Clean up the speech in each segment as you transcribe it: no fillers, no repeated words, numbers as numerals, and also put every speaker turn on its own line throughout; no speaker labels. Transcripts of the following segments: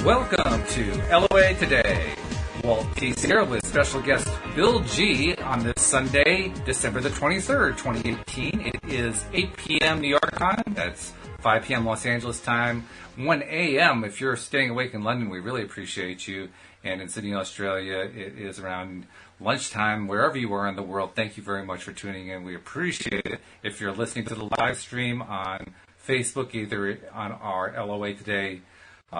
Welcome to LOA Today. Walt T. here with special guest Bill G. on this Sunday, December the 23rd, 2018. It is 8 p.m. New York time. That's 5 p.m. Los Angeles time. 1 a.m. if you're staying awake in London, we really appreciate you. And in Sydney, Australia, it is around lunchtime. Wherever you are in the world, thank you very much for tuning in. We appreciate it. If you're listening to the live stream on Facebook, either on our LOA Today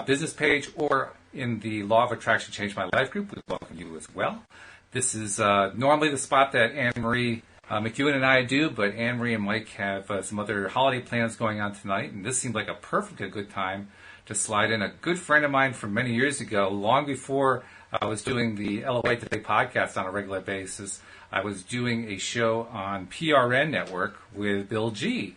business page or in the Law of Attraction Changed My Life group, we welcome you as well. This is normally the spot that Anne-Marie McEwen and I do, but Anne-Marie and Mike have some other holiday plans going on tonight, and this seemed like a perfectly good time to slide in. A good friend of mine from many years ago, long before I was doing the LOA Today podcast on a regular basis, I was doing a show on PRN Network with Bill G.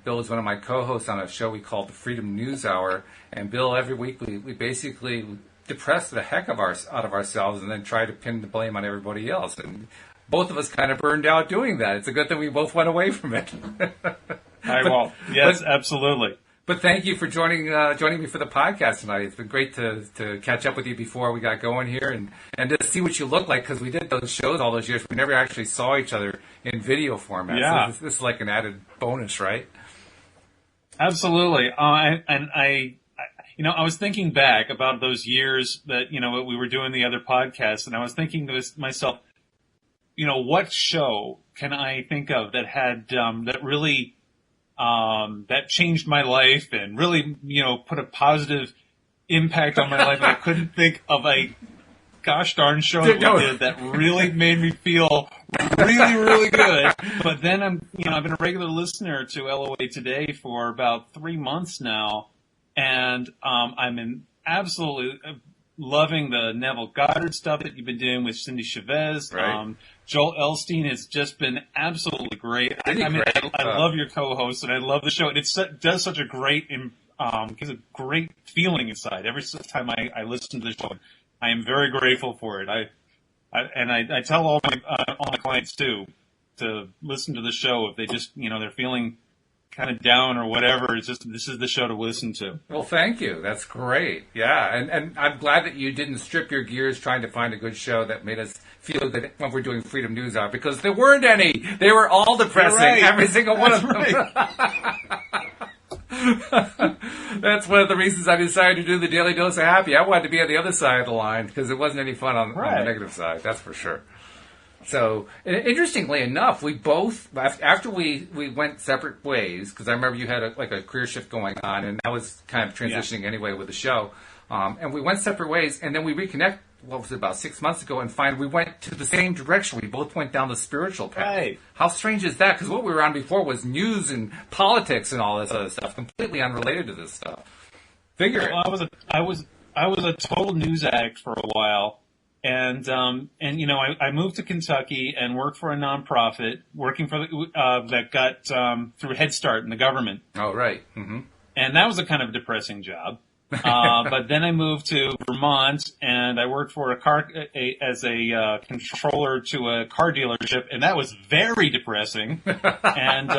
Bill is one of my co-hosts on a show we called the Freedom News Hour, and Bill, every week we basically depress the heck out of ourselves and then try to pin the blame on everybody else. And both of us kind of burned out doing that. It's a good thing we both went away from it.
Yes, absolutely.
But thank you for joining me for the podcast tonight. It's been great to catch up with you before we got going here and to see what you look like, because we did those shows all those years. We never actually saw each other in video format.
Yeah.
So this is like an added bonus, right?
Absolutely. I was thinking back about those years that, we were doing the other podcasts, and I was thinking to myself, what show can I think of that had, that really, that changed my life and really, put a positive impact on my life. And I couldn't think of a gosh darn show that we did that really made me feel really, really good. But then I've been a regular listener to LOA Today for about 3 months now, and I'm absolutely loving the Neville Goddard stuff that you've been doing with Cindy Chavez.
Right.
Joel Elstein has just been absolutely great. I love your co-host, and I love the show. And it does such a great, gives a great feeling inside every time I listen to the show. I am very grateful for it. I tell all my clients too to listen to the show if they just they're feeling kind of down or whatever. It's just, this is the show to listen to.
Well, thank you. That's great. Yeah, and I'm glad that you didn't strip your gears trying to find a good show that made us feel that when we're doing Freedom News Hour, because there weren't any. They were all depressing,
right.
Every single one of them.
Right.
That's one of the reasons I decided to do the Daily Dose of Happy. I wanted to be on the other side of the line because it wasn't any fun on the negative side, that's for sure. So, interestingly enough, we both, after we went separate ways, because I remember you had a career shift going on, and I was kind of transitioning anyway with the show, and we went separate ways, and then we reconnected, about 6 months ago, and finally we went to the same direction. We both went down the spiritual path.
Right.
How strange is that? Because what we were on before was news and politics and all this other stuff, completely unrelated to this stuff.
Well, I was a total news addict for a while. And I moved to Kentucky and worked for a nonprofit working for that got through Head Start in the government.
Oh, right. Mm-hmm.
And that was a kind of depressing job. But then I moved to Vermont and I worked for as a controller to a car dealership, and that was very depressing. And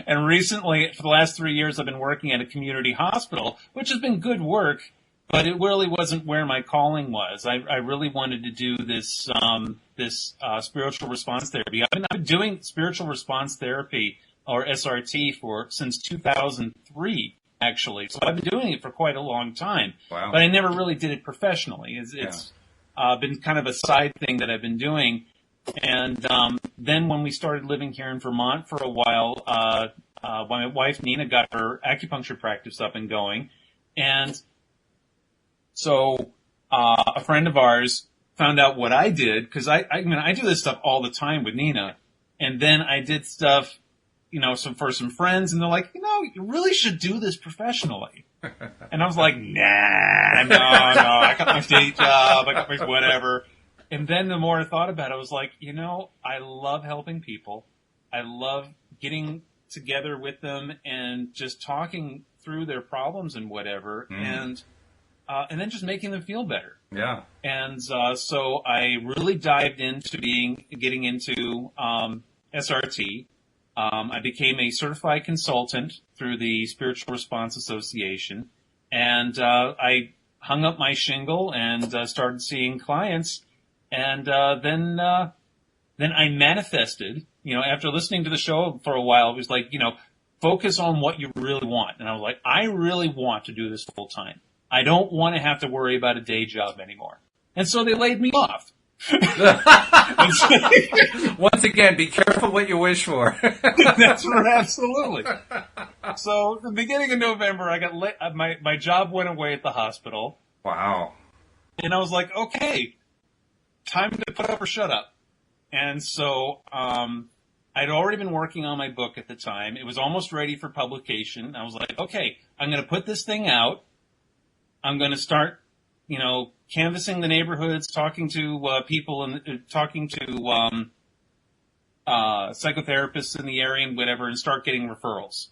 and recently, for the last 3 years, I've been working at a community hospital, which has been good work. But it really wasn't where my calling was. I really wanted to do this spiritual response therapy. I've been doing spiritual response therapy, or SRT, since 2003, actually. So I've been doing it for quite a long time.
Wow.
But I never really did it professionally. It's been kind of a side thing that I've been doing. And then when we started living here in Vermont for a while, my wife Nina got her acupuncture practice up and going, and so a friend of ours found out what I did, because I do this stuff all the time with Nina, and then I did stuff, for some friends, and they're like, you really should do this professionally. And I was like, nah, no, I got my day job, I got my whatever. And then the more I thought about it, I was like, I love helping people. I love getting together with them and just talking through their problems and whatever, and then just making them feel better.
Yeah.
And so I really dived into getting into SRT. I became a certified consultant through the Spiritual Response Association. And I hung up my shingle and started seeing clients. And then I manifested, after listening to the show for a while, it was like, focus on what you really want. And I was like, I really want to do this full time. I don't want to have to worry about a day job anymore. And so they laid me off.
Once again, be careful what you wish for.
That's right, absolutely. So at the beginning of November, I got my job went away at the hospital.
Wow.
And I was like, okay, time to put up or shut up. And so I'd already been working on my book at the time. It was almost ready for publication. I was like, okay, I'm going to put this thing out. I'm going to start, canvassing the neighborhoods, talking to people, and talking to psychotherapists in the area and whatever, and start getting referrals.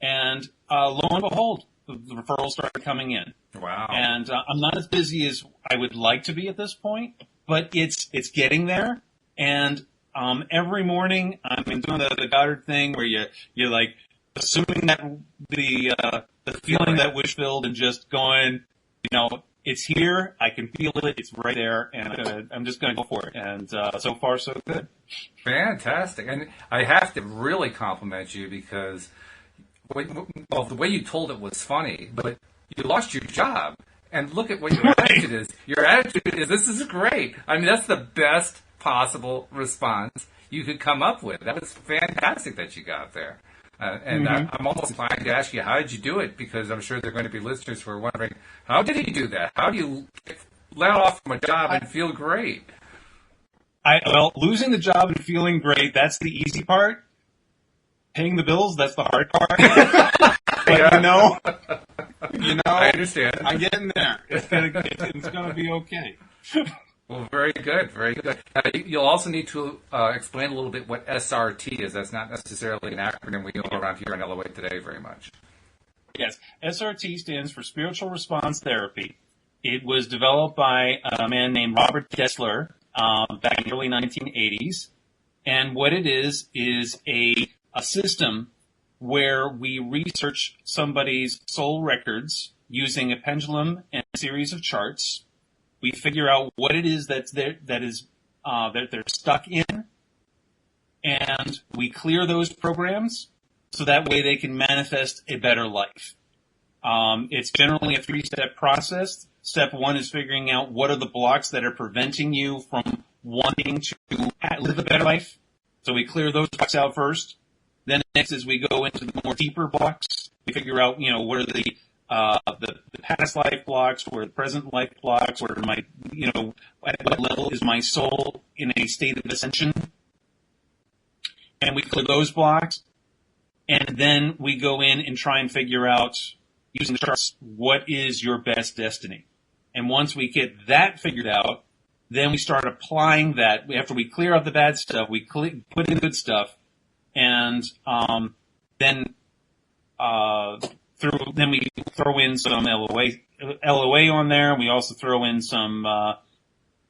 And lo and behold, the referrals started coming in.
Wow.
And I'm not as busy as I would like to be at this point, but it's getting there. And every morning I'm doing the Goddard thing where you're like assuming that the feeling that wish filled and just going, it's here, I can feel it, it's right there, and I'm just going to go for it. And so far, so good.
Fantastic. And I have to really compliment you because, the way you told it was funny, but you lost your job. And look at what your attitude is. Your attitude is, this is great. I mean, that's the best possible response you could come up with. That was fantastic that you got there. And I'm almost inclined to ask you, how did you do it? Because I'm sure there are going to be listeners who are wondering, how did he do that? How do you let off from a job and feel great?
Losing the job and feeling great, that's the easy part. Paying the bills, that's the hard part. But
I understand.
I'm getting there. It's gonna be okay.
Well, very good, very good. You'll also need to explain a little bit what SRT is. That's not necessarily an acronym we know around here in LOA today very much.
Yes, SRT stands for Spiritual Response Therapy. It was developed by a man named Robert Detzler back in the early 1980s. And what it is a system where we research somebody's soul records using a pendulum and a series of charts. We figure out what it is that they're stuck in, and we clear those programs so that way they can manifest a better life. It's generally a 3-step process. Step 1 is figuring out what are the blocks that are preventing you from wanting to live a better life. So we clear those blocks out first. Then next is we go into the more deeper blocks. We figure out, what are the past life blocks, or the present life blocks, or at what level is my soul in a state of ascension. And we clear those blocks. And then we go in and try and figure out, using the charts, what is your best destiny. And once we get that figured out, then we start applying that. After we clear out the bad stuff, we put in the good stuff. And then we throw in some LOA on there. We also throw in some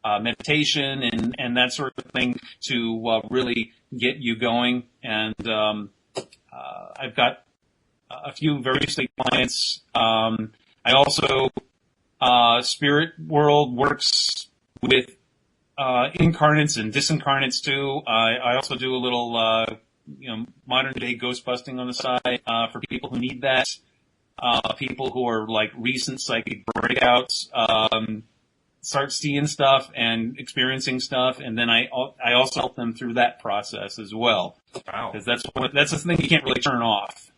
meditation and that sort of thing to really get you going. And I've got a few very state clients. I also Spirit World works with incarnates and disincarnates too. I also do a little modern day ghost busting on the side for people who need that. People who are like recent psychic breakouts, start seeing stuff and experiencing stuff, and then I also help them through that process as well.
Wow.
Because that's the thing you can't really turn off.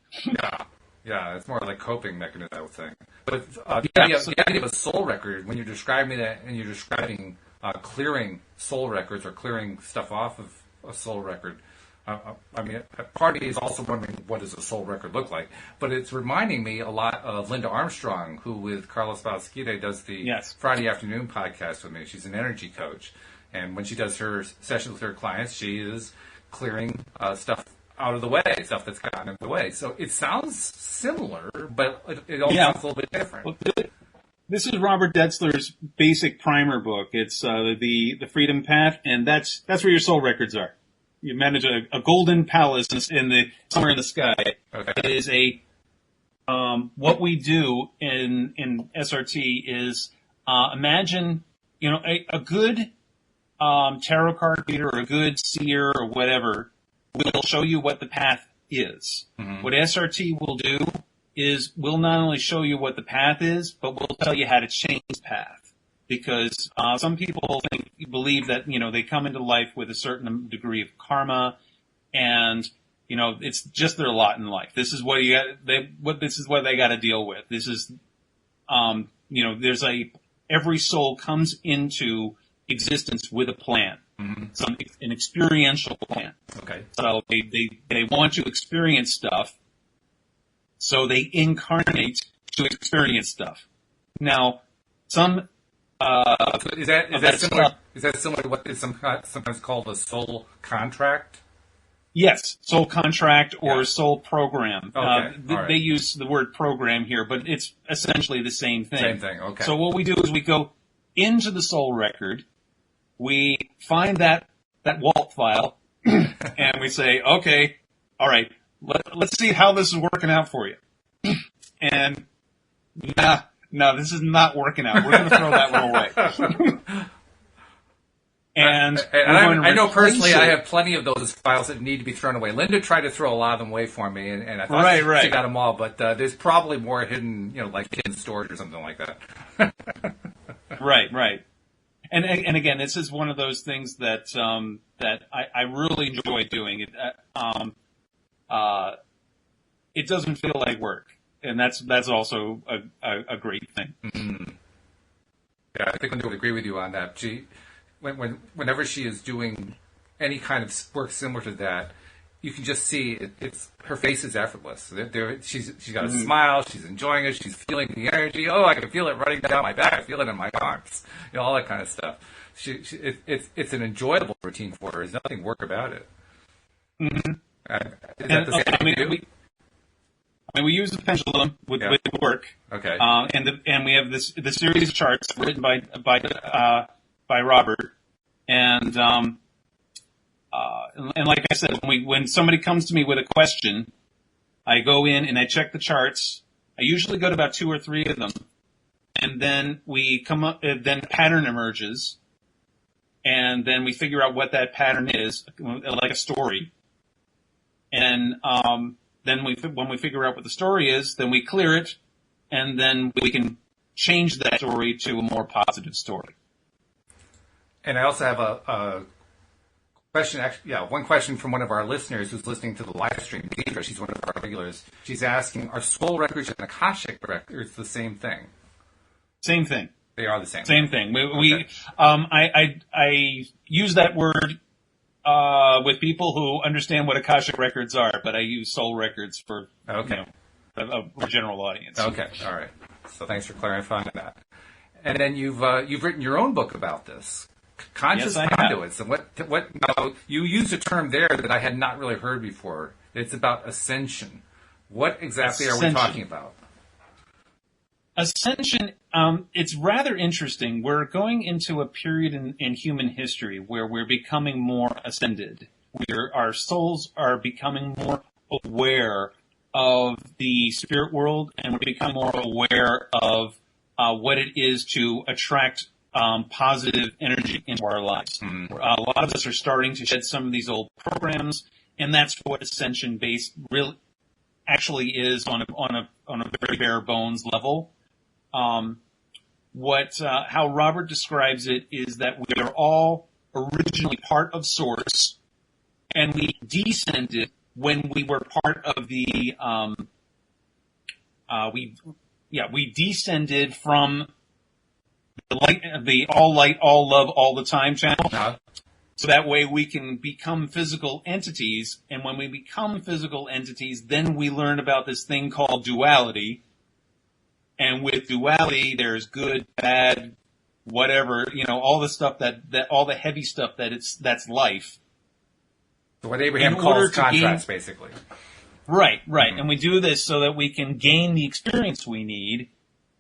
Yeah, it's more like a coping mechanism, I would think. But the idea of a soul record, when you're describing that and you're describing clearing soul records or clearing stuff off of a soul record, part of me is also wondering, what does a soul record look like? But it's reminding me a lot of Linda Armstrong, who with Carlos Valsquita does the Friday afternoon podcast with me. She's an energy coach. And when she does her sessions with her clients, she is clearing stuff out of the way, stuff that's gotten in the way. So it sounds similar, but it all sounds a little bit different. Well,
this is Robert Detzler's basic primer book. It's the Freedom Path, and that's where your soul records are. You manage a golden palace somewhere in the sky.
Okay.
It is a what we do in SRT is imagine, a good tarot card reader or a good seer or whatever will show you what the path is. Mm-hmm. What SRT will do is we'll not only show you what the path is, but we'll tell you how to change the path. Because some people believe that, they come into life with a certain degree of karma, and it's just their lot in life. This is what this is what they got to deal with. This is, every soul comes into existence with a plan, mm-hmm. An experiential plan.
Okay.
So they want to experience stuff, so they incarnate to experience stuff. Now, some
is that similar? Is that similar to what is sometimes called a soul contract?
Yes, soul contract or soul program.
Okay.
They use the word program here, but it's essentially the same thing.
Same thing, okay.
So what we do is we go into the soul record, we find that Walt file, and we say, okay, all right, let's see how this is working out for you. And no, this is not working out. We're going to throw that one away. And
I know personally I have plenty of those files that need to be thrown away. Linda tried to throw a lot of them away for me, and I thought she got them all, but there's probably more hidden, like hidden storage or something like that.
Right. And again, this is one of those things that I really enjoy doing. It doesn't feel like work, and that's also a great thing.
Mm-hmm. Yeah, I think Linda would agree with you on that. Whenever she is doing any kind of work similar to that, you can just see it's her face is effortless. She's got a smile. She's enjoying it. She's feeling the energy. Oh, I can feel it running down my back. I feel it in my arms. All that kind of stuff. It's an enjoyable routine for her. There's nothing work about it.
Mm-hmm.
Is that the same thing?
We use the pendulum with work.
Okay.
And we have the series of charts written by Robert, and like I said, when somebody comes to me with a question, I go in and I check the charts. I usually go to about 2 or 3 of them, and then we come up. Then a pattern emerges, and then we figure out what that pattern is, like a story. And then when we figure out what the story is, then we clear it, and then we can change that story to a more positive story.
And I also have a question. One question from one of our listeners who's listening to the live stream. Deidre, she's one of our regulars. She's asking, are soul records and Akashic records the same thing?
Same thing.
They are the same.
Same thing. I use that word with people who understand what Akashic records are, but I use soul records for a general audience.
Okay, all right. So thanks for clarifying that. And then you've written your own book about this. Conscious conduits. And what you used a term there that I had not really heard before. It's about ascension. What exactly are we talking about?
Ascension, it's rather interesting. We're going into a period in human history where we're becoming more ascended. Our souls are becoming more aware of the spirit world, and we're becoming more aware of what it is to attract positive energy into our lives. Mm-hmm. A lot of us are starting to shed some of these old programs, and that's what ascension-based really actually is on a very bare bones level. How Robert describes it is that we are all originally part of Source, and we descended when we were part of the we descended from the all light, all love, all the time channel. Uh-huh. So that way we can become physical entities, and when we become physical entities, then we learn about this thing called duality. And with duality, there's good, bad, whatever, all the stuff that all the heavy stuff that's life.
So what Abraham calls contrast, basically.
Right. Mm-hmm. And we do this so that we can gain the experience we need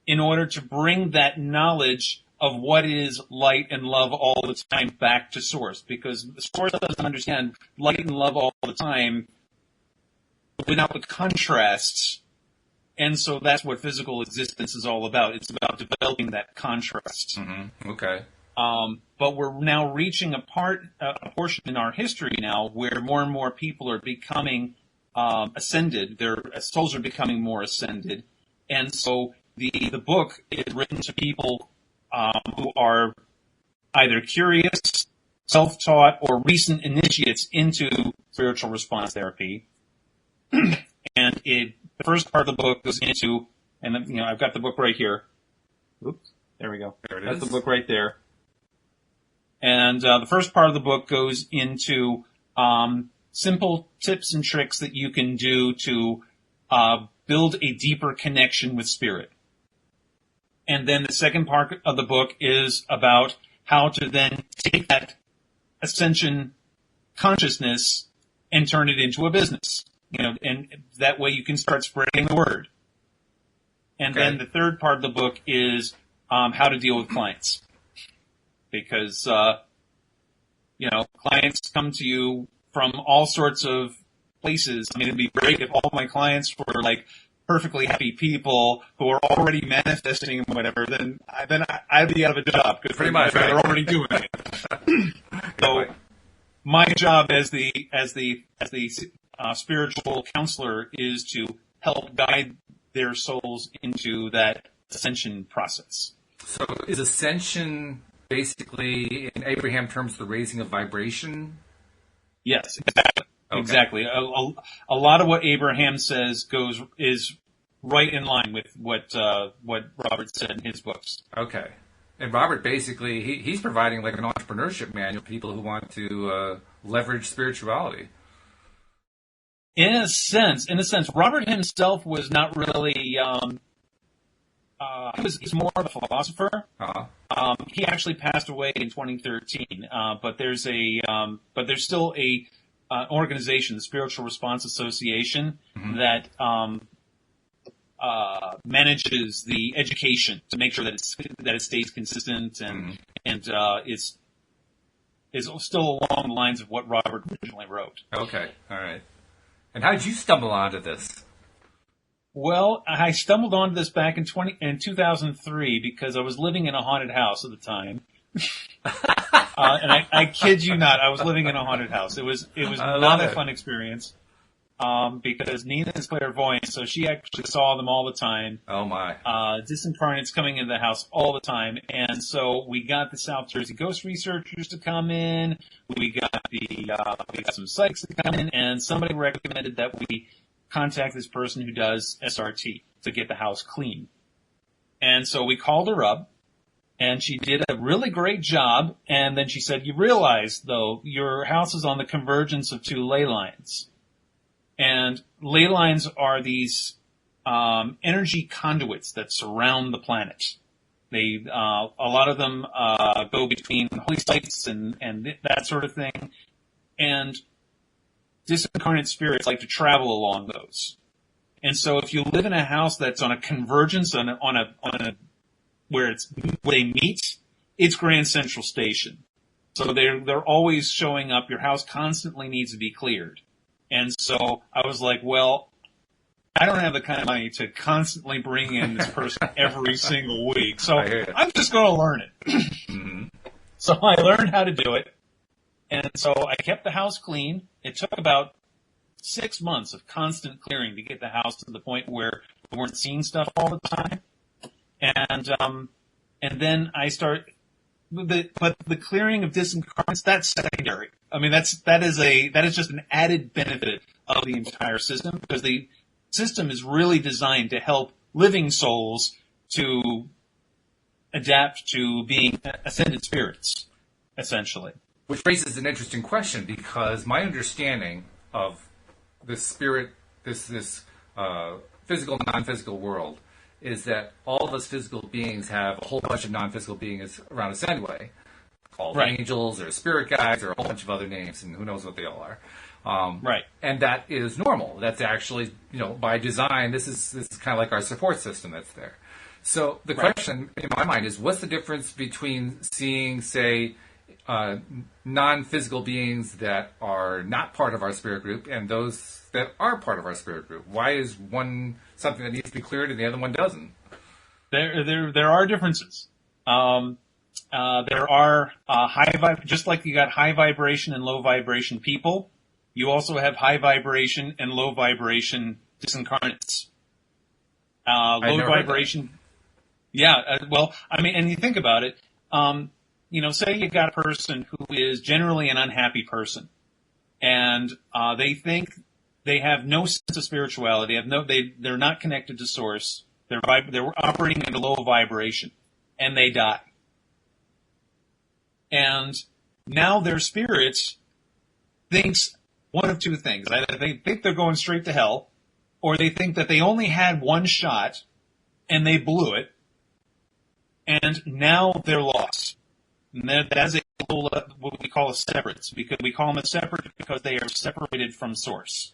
in order to bring that knowledge of what is light and love all the time back to Source. Because Source doesn't understand light and love all the time without the contrasts And so that's what physical existence is all about. It's about developing that contrast.
Mm-hmm. Okay.
But we're now reaching a portion in our history now where more and more people are becoming ascended. Their souls are becoming more ascended. And so the book is written to people who are either curious, self-taught, or recent initiates into spiritual response therapy. And the first part of the book goes into, and I've got the book right here. Oops, there we go.
There it
That's
is.
the book right there. And the first part of the book goes into simple tips and tricks that you can do to build a deeper connection with spirit. And then the second part of the book is about how to then take that ascension consciousness and turn it into a business. And that way you can start spreading the word. And then the third part of the book is how to deal with clients. Because, clients come to you from all sorts of places. I mean, it'd be great if all my clients were like perfectly happy people who are already manifesting and whatever, then I'd be out of a job because
pretty much
they're already doing it. So my job as the spiritual counselor is to help guide their souls into that ascension process.
So is ascension basically, in Abraham terms, the raising of vibration?
Yes, exactly. Okay. Exactly. A lot of what Abraham says is right in line with what Robert said in his books.
Okay. And Robert basically, he's providing like an entrepreneurship manual for people who want to leverage spirituality.
In a sense, Robert himself was not really. He's more of a philosopher.
Uh-huh.
He actually passed away in 2013. But there's still a organization, the Spiritual Response Association, mm-hmm. that manages the education to make sure that it stays consistent and is still along the lines of what Robert originally wrote.
Okay, all right. And how did you stumble onto this?
Well, I stumbled onto this back in 2003 because I was living in a haunted house at the time. And I kid you not, I was living in a haunted house. It was not a fun experience. Because Nina is clairvoyant, so she actually saw them all the time.
Oh my!
Disincarnates coming into the house all the time, and so we got the South Jersey ghost researchers to come in. We got some psychics to come in, and somebody recommended that we contact this person who does SRT to get the house clean. And so we called her up, and she did a really great job. And then she said, "You realize, though, your house is on the convergence of two ley lines." And ley lines are these energy conduits that surround the planet. They a lot of them go between holy sites and that sort of thing. And disincarnate spirits like to travel along those. And so if you live in a house that's on a convergence on a where they meet, it's Grand Central Station. So they're always showing up. Your house constantly needs to be cleared. And so I was like, well, I don't have the kind of money to constantly bring in this person every single week. So I'm just going to learn it.
Mm-hmm.
So I learned how to do it. And so I kept the house clean. It took about 6 months of constant clearing to get the house to the point where we weren't seeing stuff all the time. And then I but the clearing of disincarnates, that's secondary. I mean, that is just an added benefit of the entire system, because the system is really designed to help living souls to adapt to being ascended spirits, essentially.
Which raises an interesting question, because my understanding of this spirit, this physical, non-physical world, is that all of us physical beings have a whole bunch of non-physical beings around us anyway, called angels or spirit guides or a whole bunch of other names, and who knows what they all are.
Right.
And that is normal. That's actually, by design, this is kind of like our support system that's there. So the question in my mind is, what's the difference between seeing, say, non-physical beings that are not part of our spirit group and those that are part of our spirit group? Why is one something that needs to be cleared and the other one doesn't?
There are differences. There are just like you got high vibration and low vibration people, you also have high vibration and low vibration disincarnates. Low vibration. Yeah. Well, I mean, and you think about it. Say you got a person who is generally an unhappy person, and they think they have no sense of spirituality. They're not connected to source. They're operating at a low vibration, and they die. And now their spirit thinks one of two things. Either they think they're going straight to hell, or they think that they only had one shot and they blew it, and now they're lost. And that's what we call a separates, because we call them a separate because they are separated from source.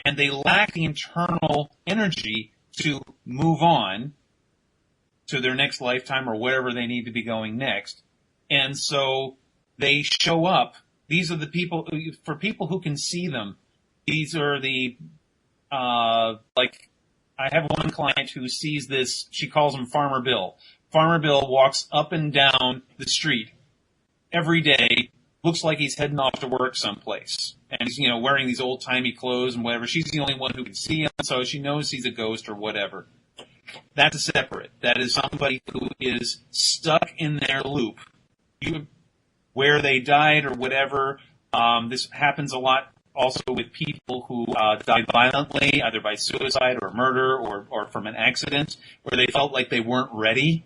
And they lack the internal energy to move on to their next lifetime or wherever they need to be going next. And so they show up. These are the people, for people who can see them, these are the, I have one client who sees this, she calls him Farmer Bill. Farmer Bill walks up and down the street every day, looks like he's heading off to work someplace. And he's, wearing these old-timey clothes and whatever. She's the only one who can see him, so she knows he's a ghost or whatever. That's a separate. That is somebody who is stuck in their loop, where they died or whatever. This happens a lot also with people who died violently, either by suicide or murder or from an accident, where they felt like they weren't ready.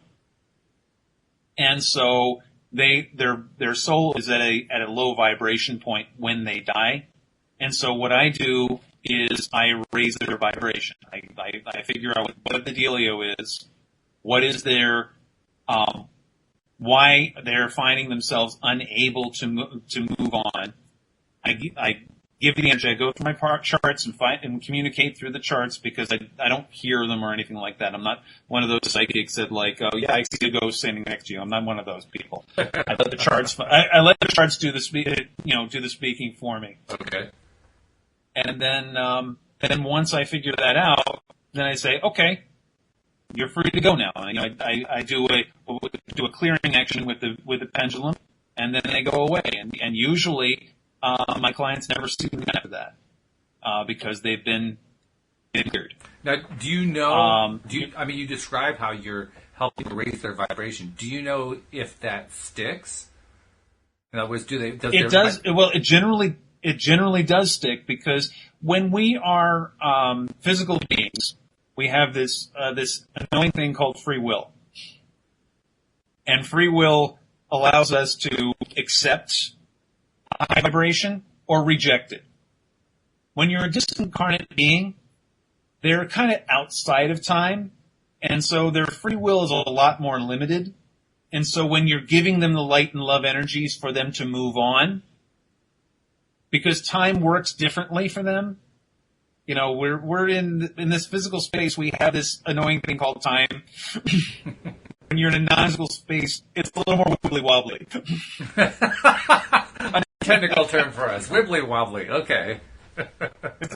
And so their soul is at a low vibration point when they die. And so what I do is I raise their vibration. I figure out what the dealio is, what is their, why they're finding themselves unable to move on. I give the energy. I go through my charts and communicate through the charts because I don't hear them or anything like that. I'm not one of those psychics that oh yeah, I see a ghost standing next to you. I'm not one of those people. I let the charts. I let the charts do the speaking for me.
Okay.
And then once I figure that out, then I say, okay, you're free to go now. I do a clearing action with the pendulum, and then they go away. And usually, my clients never see me after that because they've been cleared.
Now, do you know? You describe how you're helping to raise their vibration. Do you know if that sticks? In other words, it does.
Well, it generally does stick because when we are physical beings, we have this annoying thing called free will, and free will allows us to accept high vibration or reject it. When you're a disincarnate being, they're kind of outside of time, and so their free will is a lot more limited. And so when you're giving them the light and love energies for them to move on, because time works differently for them, we're in this physical space. We have this annoying thing called time. When you're in a non-physical space, it's a little more wibbly wobbly.
A technical term for us, wibbly wobbly. Okay.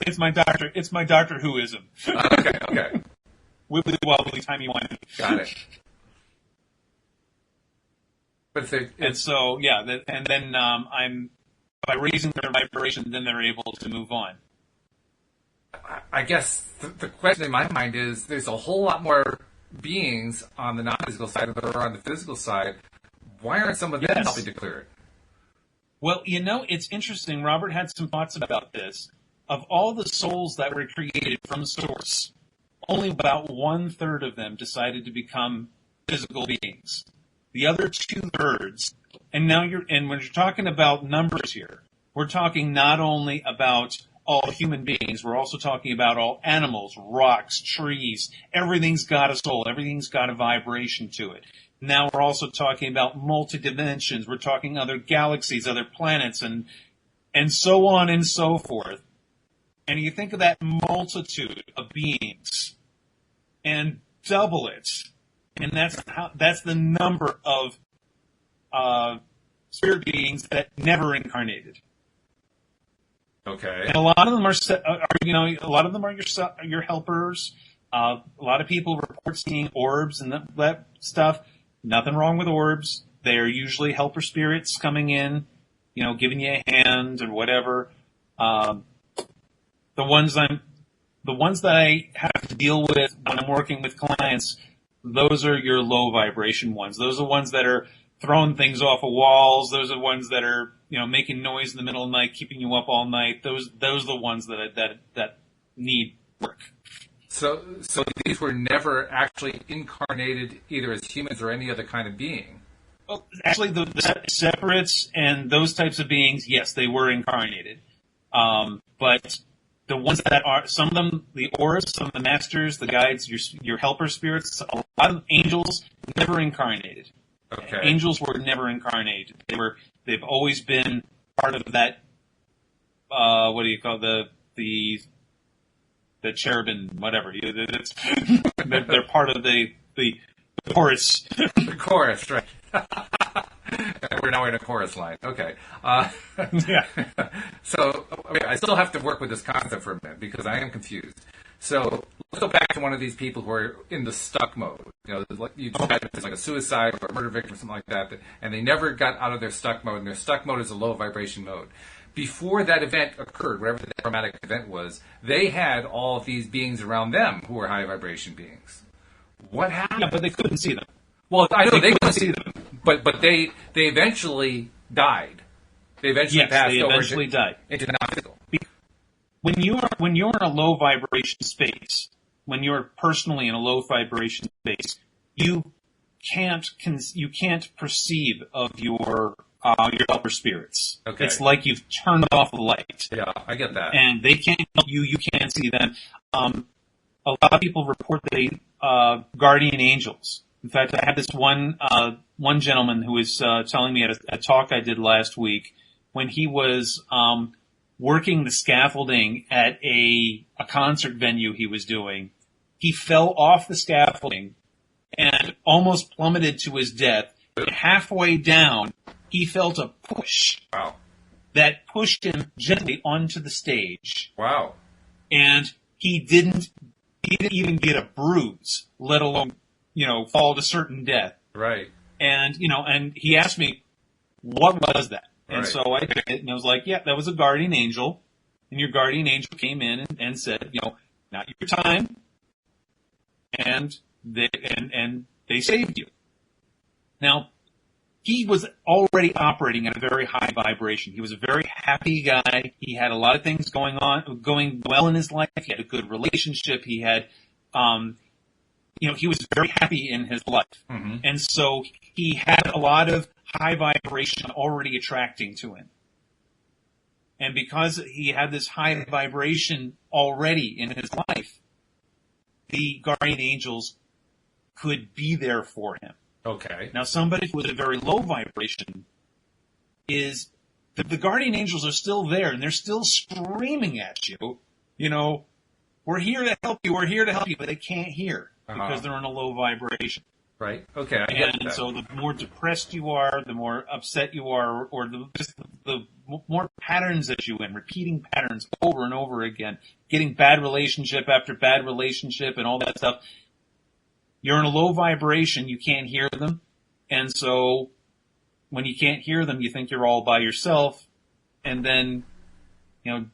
It's my doctor. It's my Doctor Whoism.
Okay.
Wibbly wobbly, timey wimey.
Got it. But then I'm by raising their vibration, then they're able to move on. I guess the question in my mind is there's a whole lot more beings on the non-physical side than there are on the physical side. Why aren't some of them helping to clear it?
Well, it's interesting. Robert had some thoughts about this. Of all the souls that were created from Source, only about 1/3 of them decided to become physical beings. The other 2/3, and when you're talking about numbers here, we're talking not only about all human beings, we're also talking about all animals, rocks, trees. Everything's got a soul. Everything's got a vibration to it. Now we're also talking about multi-dimensions. We're talking other galaxies, other planets, and so on and so forth. And you think of that multitude of beings and double it. And that's the number of spirit beings that never incarnated.
Okay.
And a lot of them are a lot of them are your helpers. A lot of people report seeing orbs and that stuff. Nothing wrong with orbs. They are usually helper spirits coming in, giving you a hand or whatever. The ones that I have to deal with when I'm working with clients, those are your low vibration ones. Those are the ones that are throwing things off of walls. Those are the ones that are, making noise in the middle of the night, keeping you up all night. Those are the ones that need work.
So these were never actually incarnated either as humans or any other kind of being.
Well, actually, the separates and those types of beings, yes, they were incarnated. But the ones that are, some of them, the auras, some of the masters, the guides, your helper spirits, a lot of angels never incarnated.
Okay.
Angels were never incarnated. They've always been part of that. What do you call the cherubim, whatever. They're part of the chorus.
The chorus, right? We're now in a chorus line. Okay.
Yeah.
So I still have to work with this concept for a minute because I am confused. So let's go back to one of these people who are in the stuck mode. You described it as like a suicide or a murder victim or something like that, and they never got out of their stuck mode, and their stuck mode is a low vibration mode. Before that event occurred, whatever the traumatic event was, they had all of these beings around them who were high vibration beings. What happened?
Yeah, but they couldn't see them.
Well, I know they couldn't see them, but they eventually died. They eventually passed
died
into non-physical.
When you're in a low vibration space, when you're personally in a low vibration space, you can't perceive of your helper spirits.
Okay.
It's like you've turned off the light.
Yeah, I get that.
And they can't help you. You can't see them. A lot of people report they guardian angels. In fact, I had this one gentleman who was telling me at a talk I did last week when he was working the scaffolding at a concert venue he was doing. He fell off the scaffolding and almost plummeted to his death. And halfway down, he felt a push.
Wow. That
pushed him gently onto the stage.
Wow.
And he didn't even get a bruise, let alone, fall to certain death.
Right.
And, and he asked me, what was that? And
right.
So I did it, and I was like, yeah, that was a guardian angel. And your guardian angel came in and said, not your time. And they saved you. Now, he was already operating at a very high vibration. He was a very happy guy. He had a lot of things going well in his life. He had a good relationship. He had, he was very happy in his life. Mm-hmm. And so he had a lot of high vibration already attracting to him. And because he had this high vibration already in his life, the guardian angels could be there for him.
Okay.
Now, somebody with a very low vibration is the guardian angels are still there, and they're still screaming at you. We're here to help you. We're here to help you, but they can't hear because they're in a low vibration.
Right. Okay. I get that.
So the more depressed you are, the more upset you are, or the more patterns that you in, repeating patterns over and over again, getting bad relationship after bad relationship, and all that stuff. You're in a low vibration, you can't hear them, and so when you can't hear them, you think you're all by yourself, and then, killing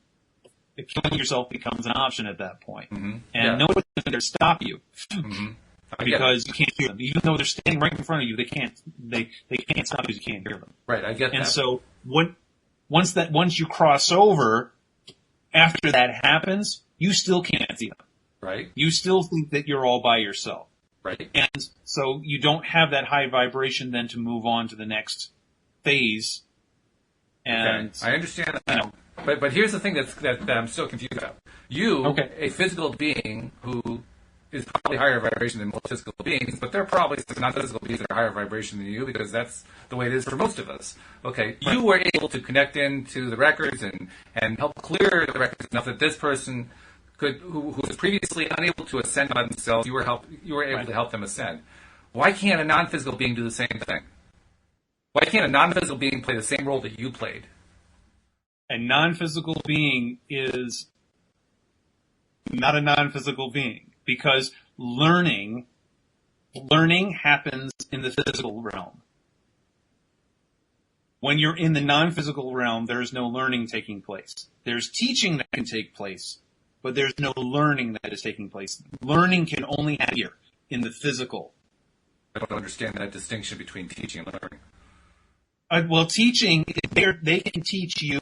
yourself becomes an option at that point. Mm-hmm. And no one's going to stop you mm-hmm. because you can't hear them. Even though they're standing right in front of you, they can't stop you because you can't hear them.
Right, I get that.
And so once you cross over, after that happens, you still can't see them.
Right.
You still think that you're all by yourself.
Right.
And so you don't have that high vibration then to move on to the next phase. And
okay. I understand that. But here's the thing that I'm still confused about. You, a physical being who is probably higher vibration than most physical beings, but there are probably some non-physical beings that are higher vibration than you because that's the way it is for most of us. Okay, right. You were able to connect into the records and help clear the records enough that this person who was previously unable to ascend by themselves, you were able to help them ascend. Why can't a non-physical being do the same thing? Why can't a non-physical being play the same role that you played?
A non-physical being is not a non-physical being because learning happens in the physical realm. When you're in the non-physical realm, there is no learning taking place. There's teaching that can take place, but there's no learning that is taking place. Learning can only happen here in the physical.
I don't understand that distinction between teaching and learning.
Well, teaching, they can teach you.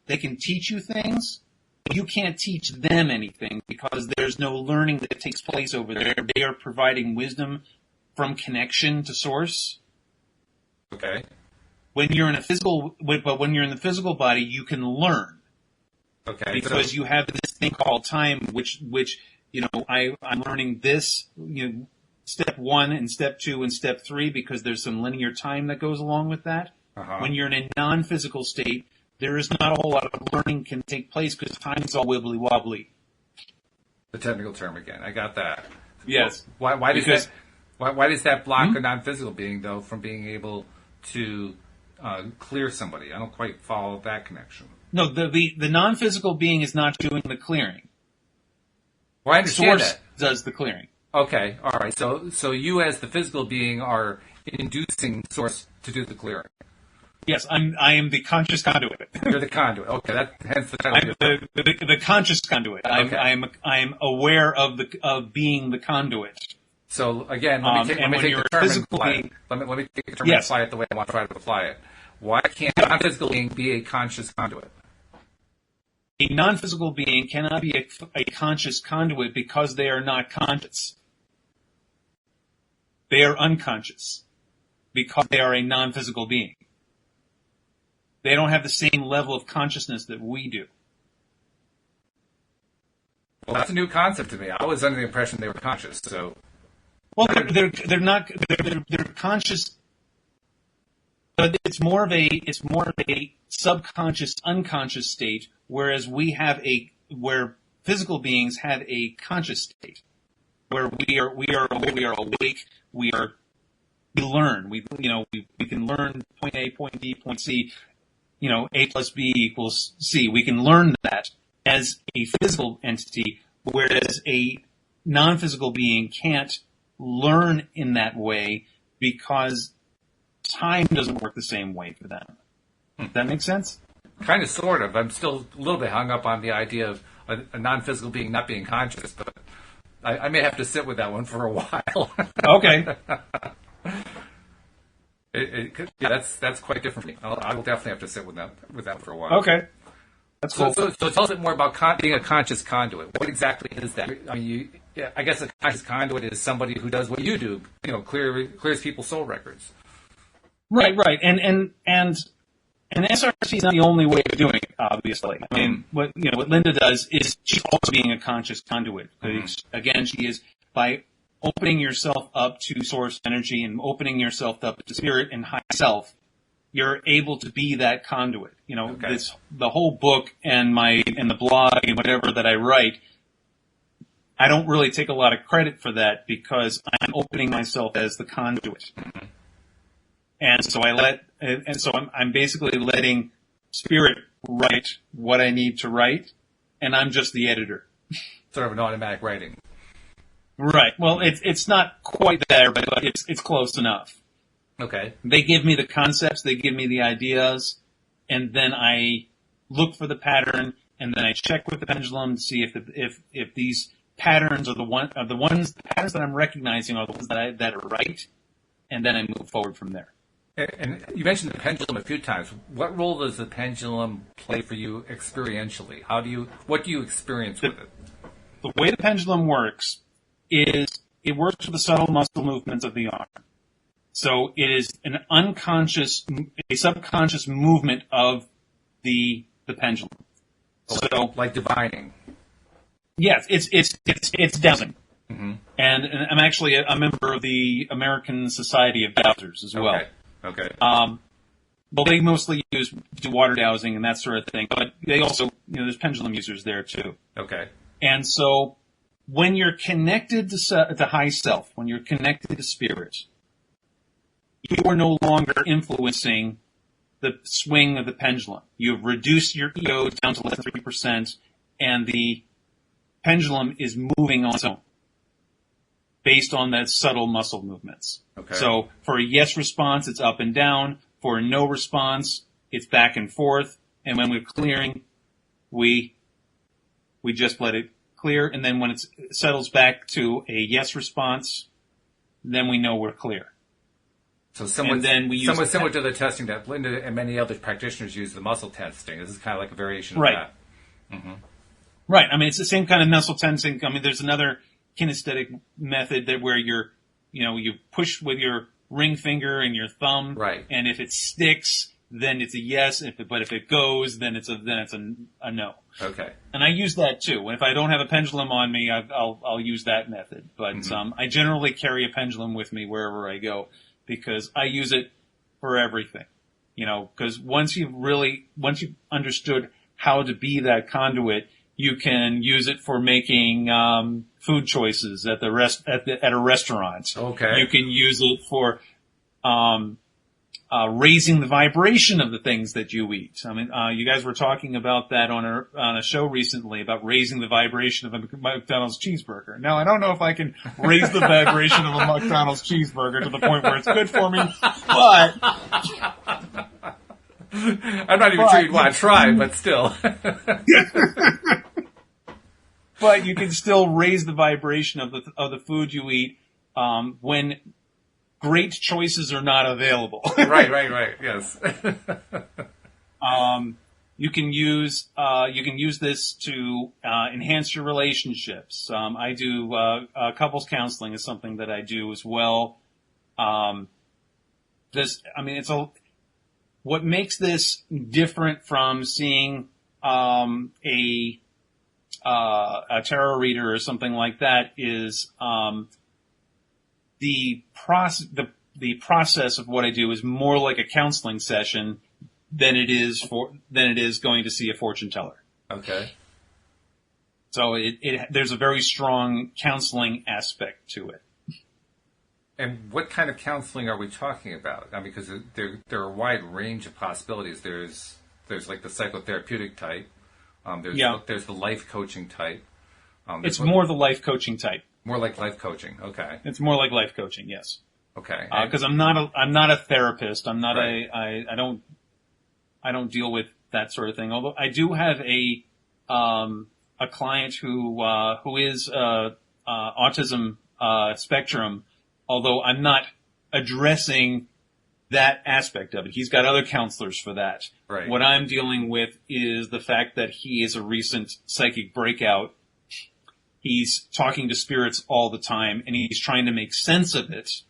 They can teach you things. But you can't teach them anything because there's no learning that takes place over there. They are providing wisdom from connection to source.
Okay.
When you're in the physical body, you can learn.
Okay.
Because you have this thing called time, which I'm learning this, step 1 and step 2 and step 3 because there's some linear time that goes along with that.
Uh-huh.
When you're in a non-physical state, there is not a whole lot of learning can take place because time is all wibbly wobbly.
The technical term again. I got that.
Yes.
Why does that block a non-physical being though from being able to clear somebody? I don't quite follow that connection.
No, the non-physical being is not doing the clearing.
Well, I understand
Source
that.
does the clearing.
Okay, all right. So you as the physical being are inducing Source to do the clearing.
Yes, I am the conscious conduit.
You're the conduit. Okay, hence the title.
I'm the conscious conduit.
Okay.
I'm aware of being the conduit.
So again, let me take the term and apply it. Let me take the term and apply it the way I want to try to apply it. Why can't a non-physical being be a conscious conduit?
A non-physical being cannot be a conscious conduit because they are not conscious. They are unconscious because they are a non-physical being. They don't have the same level of consciousness that we do.
Well, that's a new concept to me. I was under the impression they were conscious. So,
well, they're not. They're conscious, but it's more of a subconscious, unconscious state. Whereas where physical beings have a conscious state, where we are awake. We learn. We can learn point A, point B, point C. A plus B equals C. We can learn that as a physical entity, whereas a non-physical being can't learn in that way because time doesn't work the same way for them. Does that make sense?
Kind of, sort of. I'm still a little bit hung up on the idea of a non-physical being not being conscious, but I may have to sit with that one for a while.
Okay.
That's quite different for me. I will definitely have to sit with that for a while.
Okay, that's cool.
So tell us a bit more about being a conscious conduit. What exactly is that? I mean, I guess a conscious conduit is somebody who does what you do. Clears people's soul records.
Right, and SRT is not the only way of doing it. Obviously, I mean, what Linda does is she's also being a conscious conduit. Mm-hmm. Again, she is by opening yourself up to source energy and opening yourself up to spirit and high self, you're able to be that conduit. Okay. The whole book and the blog and whatever that I write, I don't really take a lot of credit for that because I'm opening myself as the conduit. Mm-hmm. And so I'm basically letting spirit write what I need to write, and I'm just the editor.
Sort of an automatic writing.
Right. Well, it's not quite there, but it's close enough.
Okay.
They give me the concepts, they give me the ideas, and then I look for the pattern, and then I check with the pendulum to see if these patterns are the patterns that I'm recognizing are the ones that are right, and then I move forward from there.
And you mentioned the pendulum a few times. What role does the pendulum play for you experientially? What do you experience with it?
The way the pendulum works is it works with the subtle muscle movements of the arm. So it is a subconscious movement of the pendulum. So
like divining.
Yes, it's dowsing.
Mm-hmm.
And I'm actually a member of the American Society of Dowsers as well.
Okay.
But they mostly do water dowsing and that sort of thing. But they also, there's pendulum users there too.
Okay.
And so when you're connected to high self, when you're connected to spirit, you are no longer influencing the swing of the pendulum. You've reduced your ego down to less than 3%, and the pendulum is moving on its own based on that subtle muscle movements.
Okay.
So for a yes response, it's up and down. For a no response, it's back and forth. And when we're clearing, we just let it clear. And then when it settles back to a yes response, then we know we're clear.
So somewhat similar to the testing that Linda and many other practitioners use, the muscle testing. This is kind of like a variation of that. Mm-hmm.
Right. I mean, it's the same kind of muscle tensing. I mean, there's another kinesthetic method that where you push with your ring finger and your thumb.
Right.
And if it sticks, then it's a yes. But if it goes, then it's a no.
Okay.
And I use that too. If I don't have a pendulum on me, I'll use that method. But I generally carry a pendulum with me wherever I go because I use it for everything. Because once you've understood how to be that conduit, you can use it for making food choices at a restaurant.
Okay.
You can use it for raising the vibration of the things that you eat. I mean, you guys were talking about that on a show recently about raising the vibration of a McDonald's cheeseburger. Now, I don't know if I can raise the vibration of a McDonald's cheeseburger to the point where it's good for me, but
I'm not even sure you'd want to try, but still.
But you can still raise the vibration of the food you eat when great choices are not available.
Right. Yes.
You can use this to enhance your relationships. I do couples counseling is something that I do as well. What makes this different from seeing a tarot reader or something like that is the process of what I do is more like a counseling session than it is going to see a fortune teller.
Okay.
So there's a very strong counseling aspect to it.
And what kind of counseling are we talking about? I mean, because there are a wide range of possibilities. There's like the psychotherapeutic type. There's the life coaching type.
It's more the life coaching type.
More like life coaching. Okay.
It's more like life coaching. Yes.
Okay.
Because I'm not a therapist. I'm not
right.
I don't deal with that sort of thing. Although I do have a client who is autism spectrum. Although I'm not addressing that aspect of it. He's got other counselors for that.
Right.
What I'm dealing with is the fact that he is a recent psychic breakout. He's talking to spirits all the time, and he's trying to make sense of it.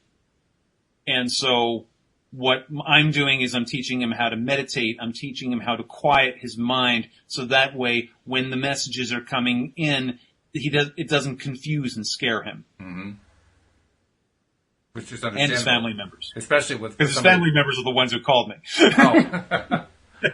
And so what I'm doing is I'm teaching him how to meditate. I'm teaching him how to quiet his mind so that way when the messages are coming in, it doesn't confuse and scare him.
Mm-hmm. Which is
understandable. And his family members.
Especially with...
Because his family members are the ones who called me.
Oh.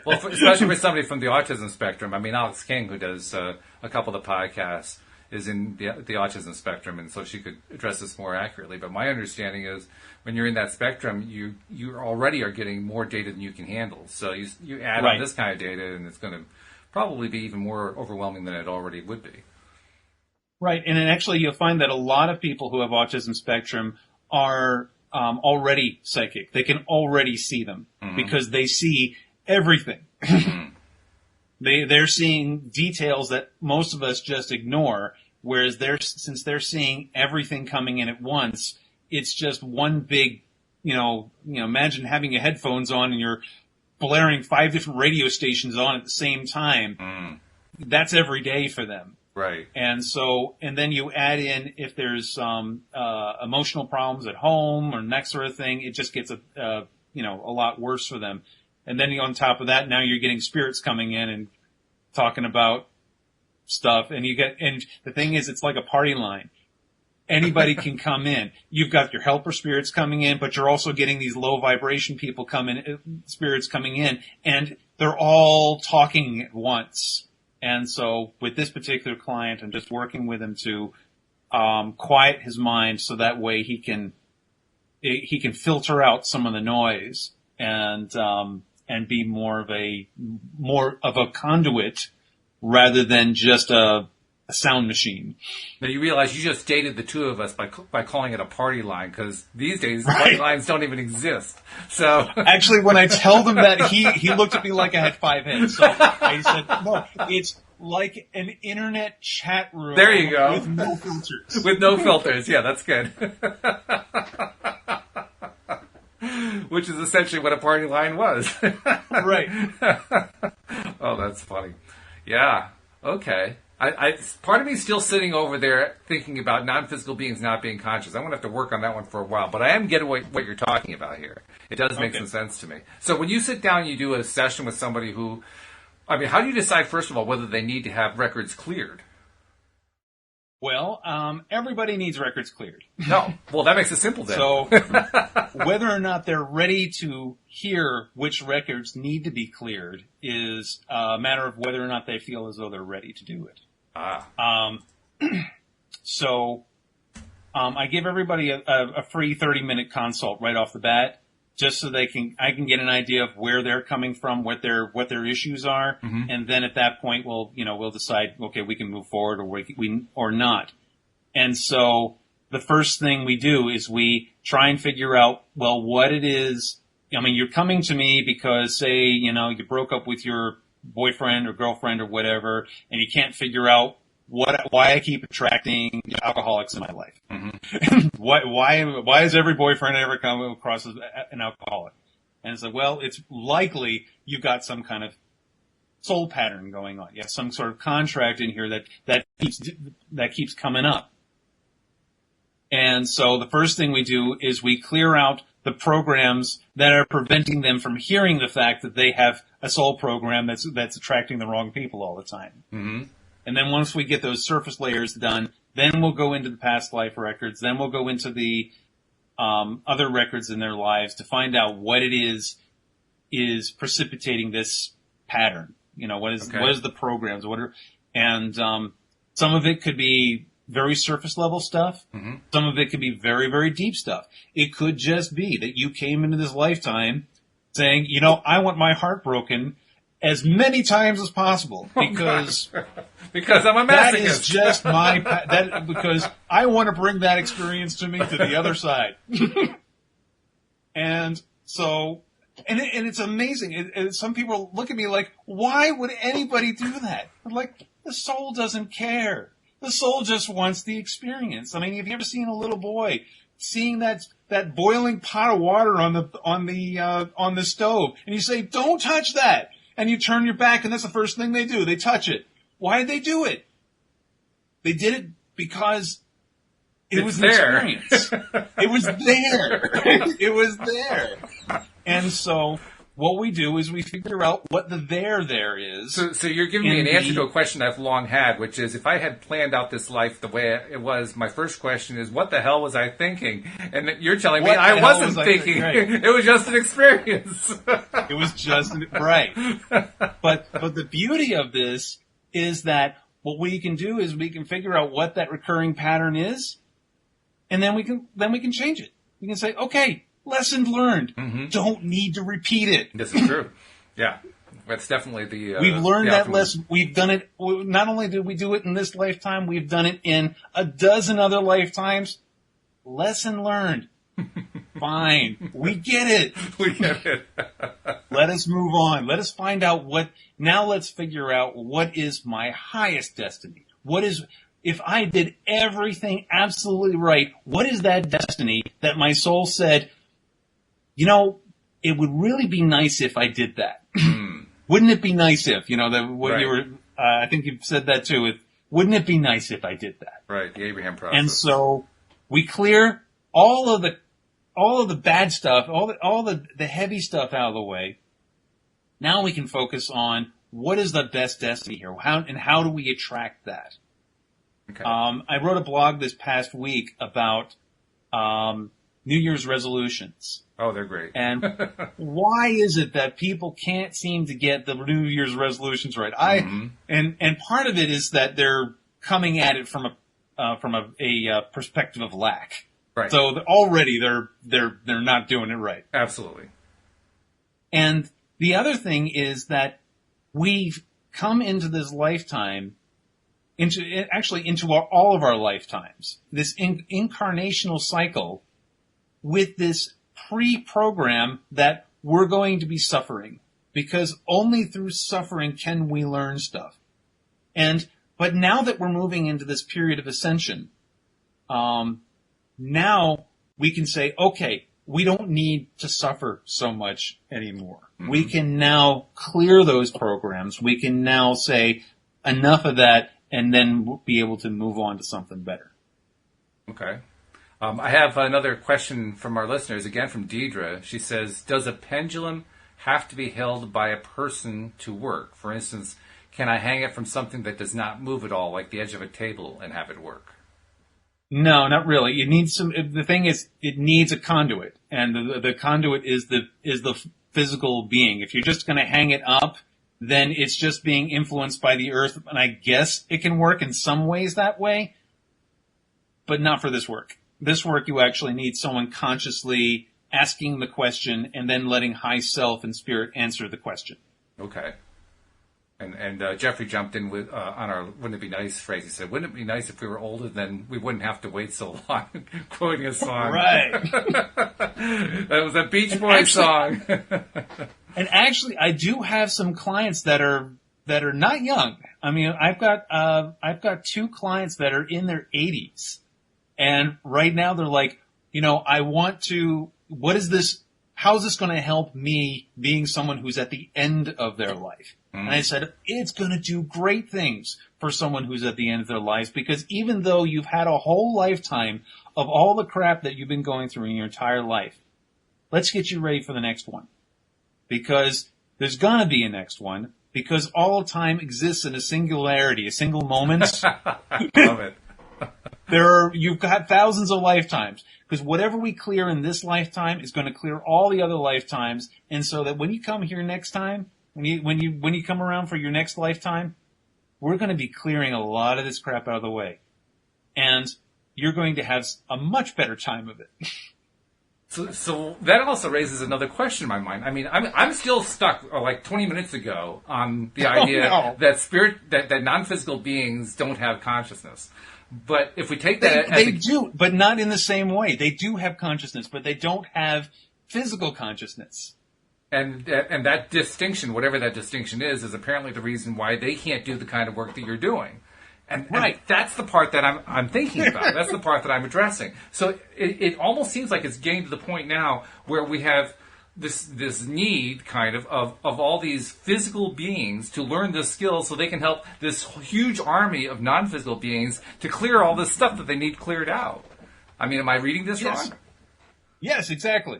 Well, especially with somebody from the autism spectrum. I mean, Alex King, who does a couple of the podcasts, is in the autism spectrum, and so she could address this more accurately. But my understanding is when you're in that spectrum, you already are getting more data than you can handle. So you add on this kind of data, and it's going to probably be even more overwhelming than it already would be.
Right, and then actually you'll find that a lot of people who have autism spectrum are already psychic. They can already see them because they see everything. They're seeing details that most of us just ignore, whereas since they're seeing everything coming in at once, it's just one big, imagine having your headphones on and you're blaring 5 different radio stations on at the same time. That's every day for them.
Right.
And then you add in if there's emotional problems at home or that sort of thing, it just gets a lot worse for them. And then on top of that, now you're getting spirits coming in and talking about stuff. And the thing is, it's like a party line. Anybody can come in. You've got your helper spirits coming in, but you're also getting these low vibration spirits coming in, and they're all talking at once. And so with this particular client, I'm just working with him to quiet his mind so that way he can he can filter out some of the noise and be more of a conduit rather than just a sound machine.
Now you realize you just dated the two of us by calling it a party line, because these days party lines don't even exist. So
actually, when I tell them that, he looked at me like I had 5 heads. So I said, no, it's like an internet chat room.
There you go.
With no filters.
With no filters. Yeah, that's good. Which is essentially what a party line was.
Right.
Oh, that's funny. Yeah. Okay. Part of me is still sitting over there thinking about non-physical beings not being conscious. I'm going to have to work on that one for a while, but I am getting what you're talking about here. It does make some sense to me. So when you sit down and you do a session with somebody who, I mean, how do you decide, first of all, whether they need to have records cleared?
Well, everybody needs records cleared.
No. Well, that makes it simple then.
So whether or not they're ready to hear which records need to be cleared is a matter of whether or not they feel as though they're ready to do it. So I give everybody a free 30-minute consult right off the bat, just so I can get an idea of where they're coming from, what their issues are, and then at that point we'll decide, okay, we can move forward or not. And so the first thing we do is we try and figure out, well, what it is. I mean, you're coming to me because, say, you broke up with your boyfriend or girlfriend or whatever, and you can't figure out why I keep attracting alcoholics in my life. Why is every boyfriend I ever come across an alcoholic? And it's like, well, it's likely you've got some kind of soul pattern going on. You have some sort of contract in here that keeps coming up. And so the first thing we do is we clear out the programs that are preventing them from hearing the fact that they have a soul program that's attracting the wrong people all the time. Mm-hmm. And then once we get those surface layers done, then we'll go into the past life records. Then we'll go into the other records in their lives to find out what it is precipitating this pattern. What is the programs? And some of it could be very surface level stuff. Mm-hmm. Some of it could be very, very deep stuff. It could just be that you came into this lifetime saying, I want my heart broken as many times as possible because
I'm a masochist.
That is just because I want to bring that experience to the other side. And so, and it's amazing. Some people look at me like, why would anybody do that? I'm like, the soul doesn't care. The soul just wants the experience. I mean, have you ever seen a little boy seeing that boiling pot of water on the stove, and you say, "Don't touch that," and you turn your back, and that's the first thing they do. They touch it. Why did they do it? They did it because it was an experience. It was there. It was there. And so what we do is we figure out what the there is. So you're giving me an answer to a question I've long had, which is, if I had planned out this life the way it was, my first question is, what the hell was I thinking? And you're telling me I wasn't thinking. Right. It was just an experience. It was just right. But the beauty of this is that what we can do is we can figure out what that recurring pattern is, and then we can change it. We can say, okay, lesson learned. Mm-hmm. Don't need to repeat it.
This is true. Yeah. That's definitely
we've learned that lesson. We've done it. Not only did we do it in this lifetime, we've done it in a dozen other lifetimes. Lesson learned. Fine. We get it.
We get it.
Let us move on. Let us find out now let's figure out what is my highest destiny. If I did everything absolutely right, what is that destiny that my soul said, it would really be nice if I did that. Wouldn't it be nice if,
right.
You were, I think you've said that too. Wouldn't it be nice if I did that?
Right. The Abraham process.
And so we clear all of the bad stuff, all the heavy stuff out of the way. Now we can focus on what is the best destiny here? How do we attract that? Okay. I wrote a blog this past week about, New Year's resolutions.
Oh, they're great.
And why is it that people can't seem to get the New Year's resolutions right? And part of it is that they're coming at it from a perspective of lack.
Right.
So already they're not doing it right.
Absolutely.
And the other thing is that we've come into this lifetime, into all of our lifetimes, this incarnational cycle with this pre-program that we're going to be suffering, because only through suffering can we learn stuff. But now that we're moving into this period of ascension, now we can say, okay, we don't need to suffer so much anymore. Mm-hmm. We can now clear those programs. We can now say enough of that and then be able to move on to something better.
Okay. I have another question from our listeners, again from Deidre. She says, does a pendulum have to be held by a person to work? For instance, can I hang it from something that does not move at all, like the edge of a table, and have it work?
No, not really. You need the thing is, it needs a conduit, and the conduit is the physical being. If you're just going to hang it up, then it's just being influenced by the earth, and I guess it can work in some ways that way, but not for this work. This work, you actually need someone consciously asking the question and then letting high self and spirit answer the question.
Okay. And Jeffrey jumped in with on our "Wouldn't it be nice" phrase. He said, "Wouldn't it be nice if we were older? Then we wouldn't have to wait so long." Quoting a song,
right?
That was a Beach Boys song.
And actually, I do have some clients that are not young. I mean, I've got two clients that are in their 80s, and right now they're like, I want to. What is this? How is this going to help me being someone who's at the end of their life? Mm. And I said, it's going to do great things for someone who's at the end of their lives, because even though you've had a whole lifetime of all the crap that you've been going through in your entire life, let's get you ready for the next one. Because there's going to be a next one, because all time exists in a singularity, a single moment.
Love it.
You've got thousands of lifetimes, because whatever we clear in this lifetime is going to clear all the other lifetimes. And so that when you come here next time, when you come around for your next lifetime, we're going to be clearing a lot of this crap out of the way. And you're going to have a much better time of it.
So that also raises another question in my mind. I mean, I'm still stuck, like 20 minutes ago, on the idea that non-physical beings don't have consciousness. But if we take that,
they do, but not in the same way. They do have consciousness, but they don't have physical consciousness.
And that distinction, whatever that distinction is apparently the reason why they can't do the kind of work that you're doing. And that's the part that I'm thinking about. That's the part that I'm addressing. So it almost seems like it's getting to the point now where we have this need kind of all these physical beings to learn this skill so they can help this huge army of non-physical beings to clear all this stuff that they need cleared out. I mean, am I reading this wrong?
Yes, exactly.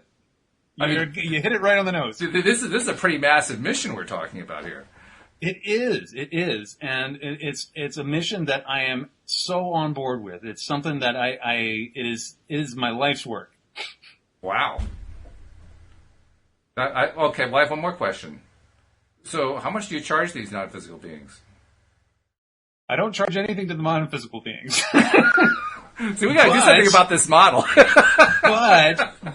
You hit it right on the nose.
This is a pretty massive mission we're talking about here.
It is, and it's a mission that I am so on board with. It's something that it is my life's work.
Wow. Okay, well, I have one more question. So, how much do you charge these non-physical beings?
I don't charge anything to the non-physical beings.
See, we got to do something about this model.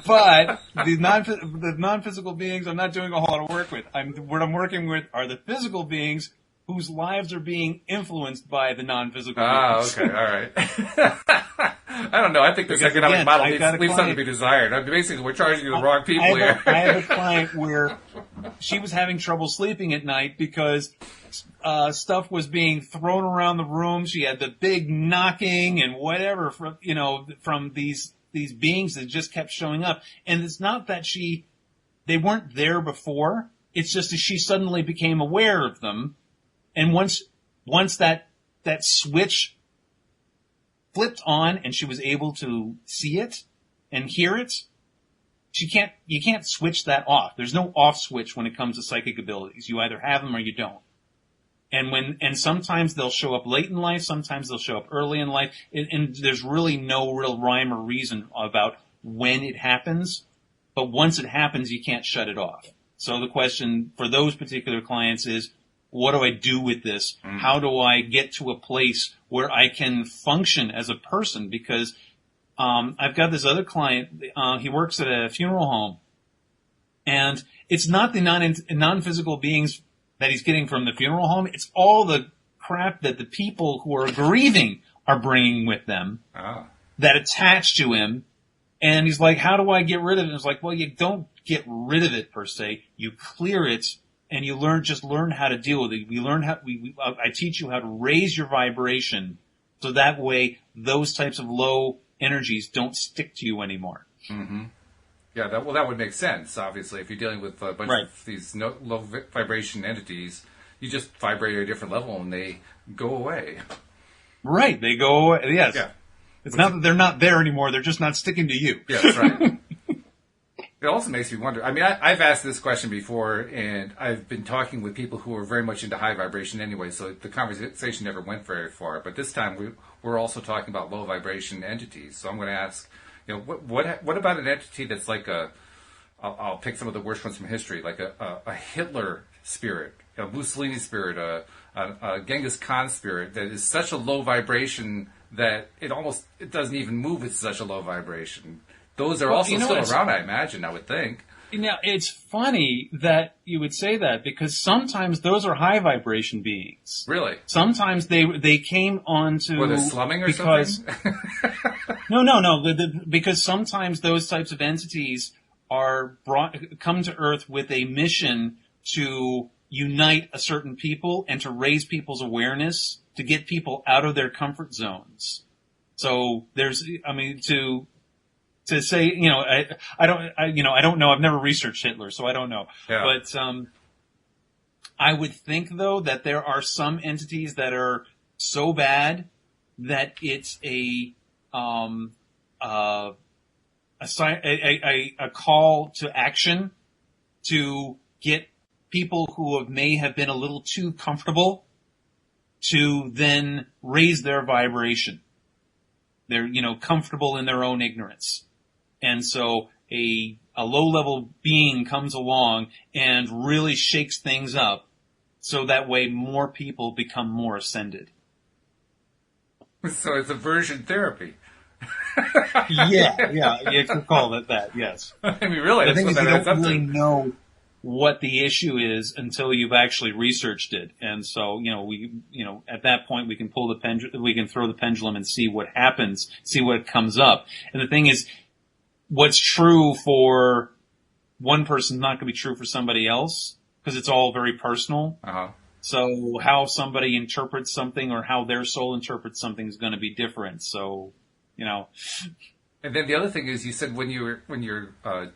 but the non-physical beings I'm not doing a whole lot of work with. What I'm working with are the physical beings whose lives are being influenced by the non-physical beings.
Okay, all right. I don't know. I think this economic model leaves something to be desired. I mean, basically, we're charging the wrong people here.
I have a client where she was having trouble sleeping at night because stuff was being thrown around the room. She had the big knocking and whatever from these beings that just kept showing up. And it's not that they weren't there before. It's just that she suddenly became aware of them. And once that switch flipped on and she was able to see it and hear it, you can't switch that off. There's no off switch when it comes to psychic abilities. You either have them or you don't. And sometimes they'll show up late in life, sometimes they'll show up early in life, and there's really no real rhyme or reason about when it happens. But once it happens, you can't shut it off. So the question for those particular clients is, what do I do with this? How do I get to a place where I can function as a person? Because I've got this other client. He works at a funeral home, and it's not the non-physical beings that he's getting from the funeral home. It's all the crap that the people who are grieving are bringing with them that attach to him. And he's like, how do I get rid of it? And it's like, well, you don't get rid of it per se. You clear it, and you learn how to deal with it. I teach you how to raise your vibration, so that way those types of low energies don't stick to you anymore.
Mm-hmm. Yeah, that would make sense. Obviously, if you're dealing with a bunch of these low vibration entities, you just vibrate at a different level, and they go away.
Right, they go away. Yes.
Yeah.
It's not that they're not there anymore, they're just not sticking to you.
Yeah, that's right. It also makes me wonder. I mean, I've asked this question before, and I've been talking with people who are very much into high vibration anyway, so the conversation never went very far. But this time, we're also talking about low vibration entities. So I'm going to ask, what about an entity that's like I'll pick some of the worst ones from history, like a Hitler spirit, a Mussolini spirit, a Genghis Khan spirit that is such a low vibration that it doesn't even move at such a low vibration. Those are also still around, I imagine, I would think.
Now, it's funny that you would say that, because sometimes those are high vibration beings.
Really?
Sometimes they came onto...
Were they slumming or something?
No. Because sometimes those types of entities come to Earth with a mission to unite a certain people and to raise people's awareness, to get people out of their comfort zones. So to say, I don't know. I've never researched Hitler, so I don't know.
Yeah.
But I would think, though, that there are some entities that are so bad that it's a call to action to get people who may have been a little too comfortable to then raise their vibration. They're, comfortable in their own ignorance. And so a low-level being comes along and really shakes things up, so that way more people become more ascended.
So it's aversion therapy.
Yeah, you can call it that, yes.
I mean, really,
the thing is, you don't really know what the issue is until you've actually researched it. And so, at that point we can we can throw the pendulum and see what happens, see what comes up. And the thing is, what's true for one person is not going to be true for somebody else, because it's all very personal.
Uh-huh.
So how somebody interprets something, or how their soul interprets something, is going to be different. So,
And then the other thing is, you said when you're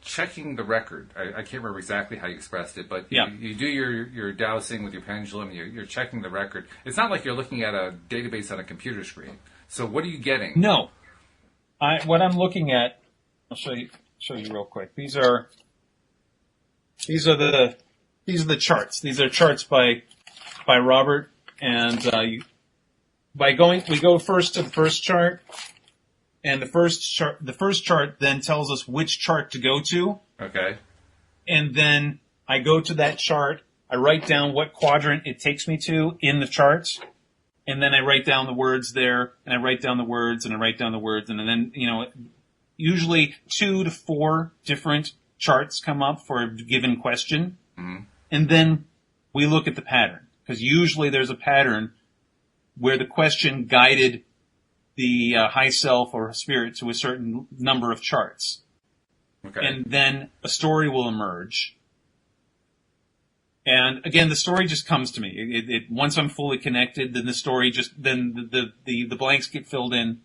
checking the record, I can't remember exactly how you expressed it, but you do your dowsing with your pendulum, you're checking the record. It's not like you're looking at a database on a computer screen. So what are you getting?
No. What I'm looking at, I'll show you real quick. These are the charts. These are charts by Robert, and we go first to the first chart. And the first chart then tells us which chart to go to.
Okay.
And then I go to that chart. I write down what quadrant it takes me to in the charts. And then I write down the words there, and I write down the words, and I write down the words. And then, usually 2 to 4 different charts come up for a given question.
Mm-hmm.
And then we look at the pattern. Because usually there's a pattern where the question guided the high self or spirit to a certain number of charts.
Okay.
And then a story will emerge. And again, the story just comes to me. Once I'm fully connected, then the story then the blanks get filled in.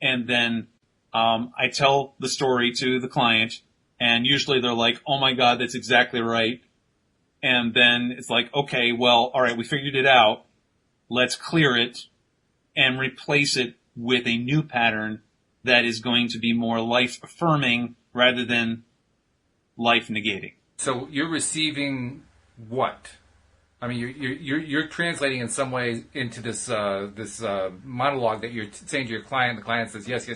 And then, I tell the story to the client, and usually they're like, oh my God, that's exactly right. And then it's like, okay, well, all right, we figured it out. Let's clear it and replace it with a new pattern that is going to be more life-affirming rather than life-negating.
So you're receiving what? I mean, you're translating in some way into this monologue that you're saying to your client. The client says, yes,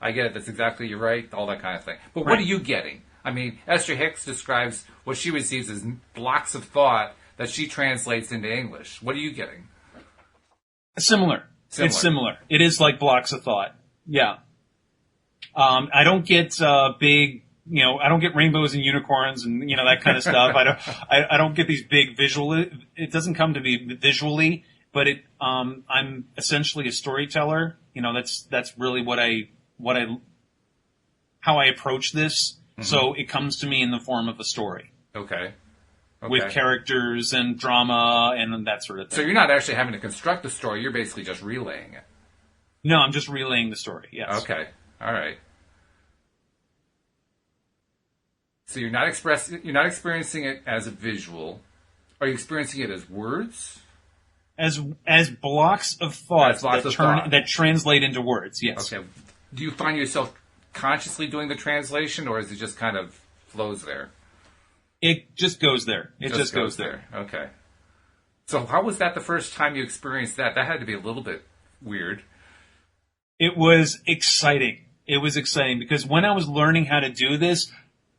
I get it. That's exactly, you're right, all that kind of thing. But what are you getting? I mean, Esther Hicks describes what she receives as blocks of thought that she translates into English. What are you getting?
Similar. It's similar. It is like blocks of thought. Yeah. I don't get big, I don't get rainbows and unicorns and that kind of stuff. I don't get these big visual. It doesn't come to me visually, but I'm essentially a storyteller. That's really how I approach this. Mm-hmm. So it comes to me in the form of a story.
Okay.
With characters and drama and that sort of thing.
So you're not actually having to construct the story. You're basically just relaying it.
No, I'm just relaying the story. Yes.
Okay. All right. So you're not experiencing it as a visual. Are you experiencing it as words?
As blocks of thought that translate into words. Yes.
Okay. Do you find yourself consciously doing the translation, or is it just kind of flows there?
It just goes there. It just goes there.
Okay. So how was that the first time you experienced that? That had to be a little bit weird.
It was exciting. It was exciting because when I was learning how to do this,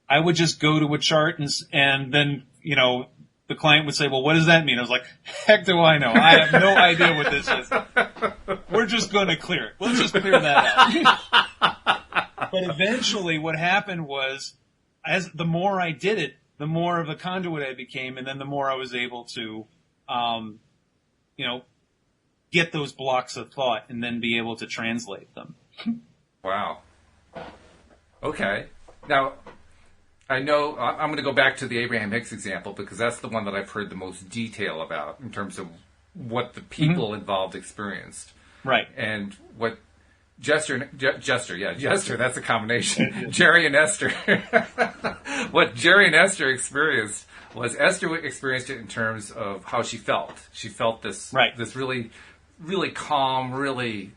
I would just go to a chart and then, the client would say, well, what does that mean? I was like, heck do I know? I have no idea what this is. We're just going to clear it. Let's just clear that out. But eventually what happened was, as the more I did it, the more of a conduit I became, and then the more I was able to, get those blocks of thought and then be able to translate them.
Wow. Okay. Now, I know I'm going to go back to the Abraham Hicks example because that's the one that I've heard the most detail about in terms of what the people involved experienced.
Right.
And what Jester, that's a combination. Jerry and Esther. What Jerry and Esther experienced was Esther experienced it in terms of how she felt. She felt this really, really calm, really,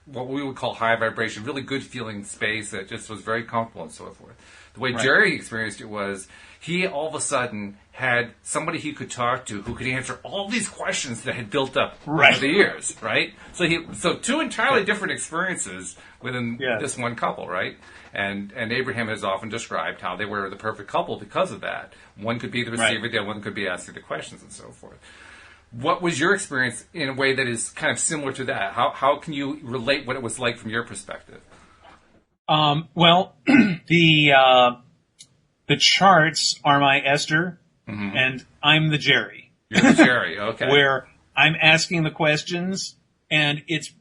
what we would call high vibration, really good feeling space that just was very comfortable and so forth. The way Jerry experienced it was he all of a sudden had somebody he could talk to who could answer all these questions that had built up over the years, right? So two entirely different experiences within this one couple, right? And Abraham has often described how they were the perfect couple because of that. One could be the receiver, the other one could be asking the questions and so forth. What was your experience in a way that is kind of similar to that? How can you relate what it was like from your perspective?
Well, the charts are my Esther, and I'm the Jerry.
You're the Jerry, okay.
Where I'm asking the questions, and it's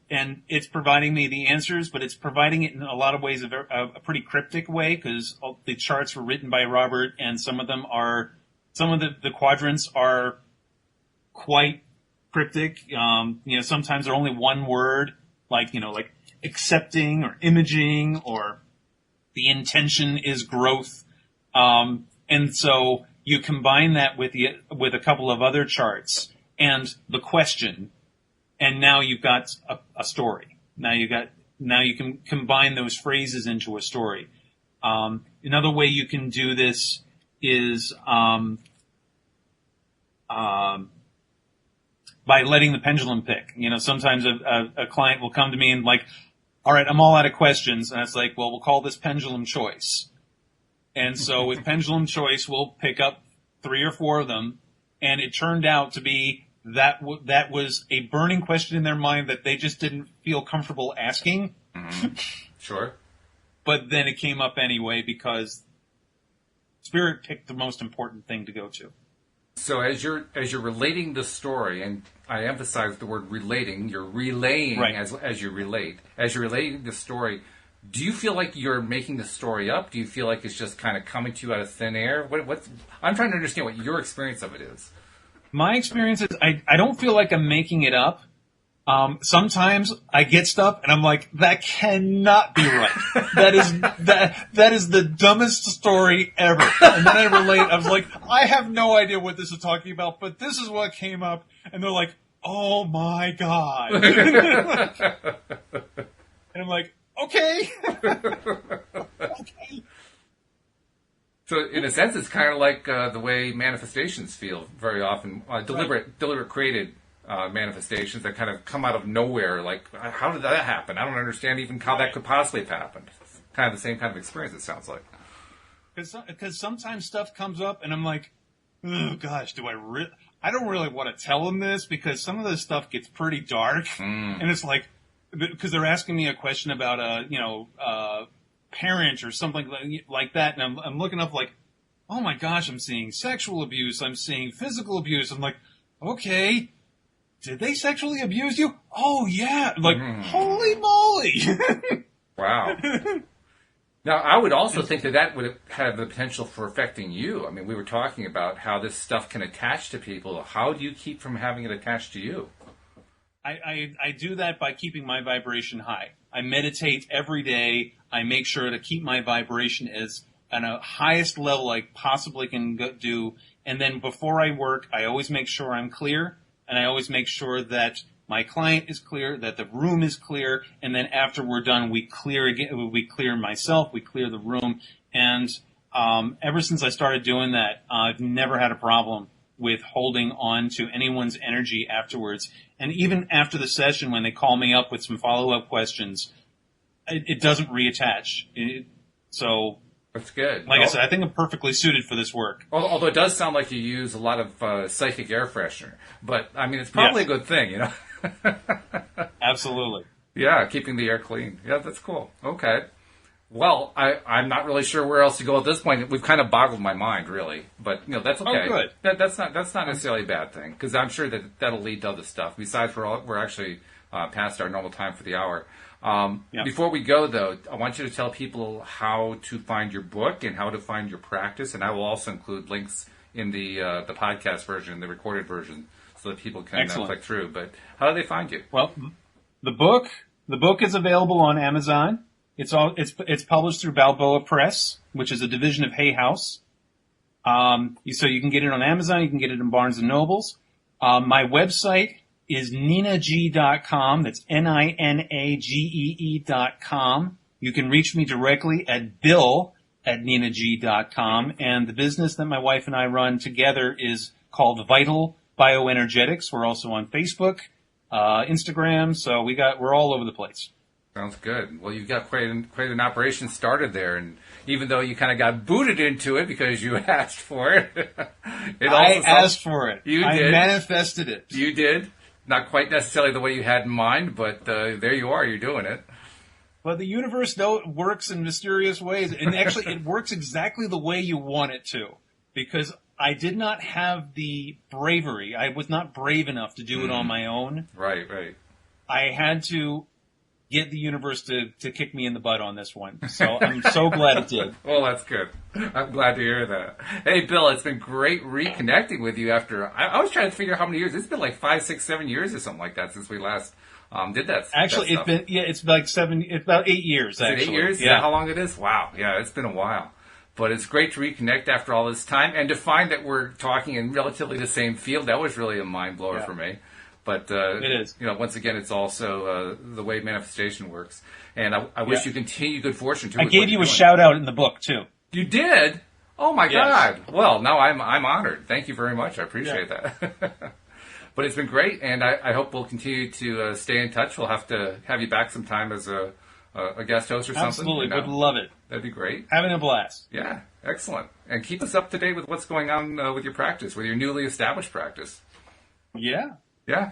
providing me the answers, but it's providing it in a lot of ways a pretty cryptic way because the charts were written by Robert, and some of the quadrants are quite cryptic. Sometimes they're only one word, like accepting or imaging, or the intention is growth. And so you combine that with a couple of other charts and the question, and now you've got a story. Now you can combine those phrases into a story. Another way you can do this is by letting the pendulum pick. Sometimes a client will come to me and like, all right, I'm all out of questions. And it's like, well, we'll call this pendulum choice. And so with pendulum choice, we'll pick up 3 or 4 of them. And it turned out to be that was a burning question in their mind that they just didn't feel comfortable asking.
Mm-hmm. Sure.
But then it came up anyway because Spirit picked the most important thing to go to.
So as you're relating the story, and I emphasize the word relating, you're relaying as you relate. As you're relating the story, do you feel like you're making the story up? Do you feel like it's just kind of coming to you out of thin air? I'm trying to understand what your experience of it is.
My experience is I don't feel like I'm making it up. Sometimes I get stuff and I'm like, that cannot be right. That is the dumbest story ever. And then I relate, I was like, I have no idea what this is talking about, but this is what came up. And they're like, oh my God. And I'm like, okay. Okay.
So in a sense, it's kind of like the way manifestations feel very often, deliberate created manifestations that kind of come out of nowhere. Like, how did that happen? I don't understand even how that could possibly have happened. Kind of the same kind of experience, it sounds like.
Because sometimes stuff comes up and I'm like, oh gosh, I don't really want to tell them this because some of this stuff gets pretty dark. And it's like, because they're asking me a question about parent or something like that, and I'm looking up like, oh my gosh, I'm seeing sexual abuse, I'm seeing physical abuse. I'm like, okay, did they sexually abuse you? Oh yeah, like holy moly!
Wow. Now, I would also think that would have the potential for affecting you. I mean, we were talking about how this stuff can attach to people. How do you keep from having it attached to you?
I do that by keeping my vibration high. I meditate every day. I make sure to keep my vibration as on a highest level I possibly can do. And then before I work, I always make sure I'm clear, and I always make sure that my client is clear, that the room is clear, and then after we're done, we clear again. We clear myself, we clear the room, and ever since I started doing that, I've never had a problem with holding on to anyone's energy afterwards. And even after the session, when they call me up with some follow-up questions, it doesn't reattach. So
that's good.
Like I said, I think I'm perfectly suited for this work.
Although it does sound like you use a lot of psychic air freshener, but I mean, it's probably a good thing, you know.
Absolutely.
Yeah, keeping the air clean. Yeah, that's cool. Okay. Well, I'm not really sure where else to go at this point. We've kind of boggled my mind, really. But, you know, that's okay.
Oh, good.
That's not necessarily a bad thing, because I'm sure that'll lead to other stuff. Besides, we're actually past our normal time for the hour. Before we go, though, I want you to tell people how to find your book and how to find your practice, and I will also include links in the podcast version, the recorded version, so that people can click through. But how do they find you?
Well, the book is available on Amazon. It's published through Balboa Press, which is a division of Hay House. So you can get it on Amazon. You can get it in Barnes and Nobles. My website is ninagee.com. That's NINAGEE.com. You can reach me directly at bill@ninagee.com. And the business that my wife and I run together is called Vital Bioenergetics. We're also on Facebook, Instagram. So we're all over the place.
Sounds good. Well, you've got quite an operation started there, and even though you kind of got booted into it because you asked for it,
I asked for it.
You
did.
I
manifested it.
You did. Not quite necessarily the way you had in mind, but there you are. You're doing it.
Well, the universe works in mysterious ways, and actually, it works exactly the way you want it to. Because I did not have the bravery. I was not brave enough to do it on my own.
Right.
I had to get the universe to kick me in the butt on this one. So I'm so glad it did.
Well, that's good. I'm glad to hear that. Hey, Bill, it's been great reconnecting with you after, I was trying to figure out how many years. It's been like 5, 6, 7 years or something like that since we last did that.
Actually, it's like it's about 8 years, actually.
Is it 8 years?
Yeah.
Is that how long it is? Wow. Yeah, it's been a while. But it's great to reconnect after all this time and to find that we're talking in relatively the same field. That was really a mind blower for me. But
it is.
You know, once again, it's also the way manifestation works. And I wish you continue good fortune too.
I gave you a shout out in the book too.
You did? Oh my God! Well, now I'm honored. Thank you very much. I appreciate that. But it's been great, and I hope we'll continue to stay in touch. We'll have to have you back sometime as a guest host or something.
Absolutely, would love it.
That'd be great.
Having a blast.
Yeah, excellent. And keep us up to date with what's going on with your practice, with your newly established practice.
Yeah.
Yeah.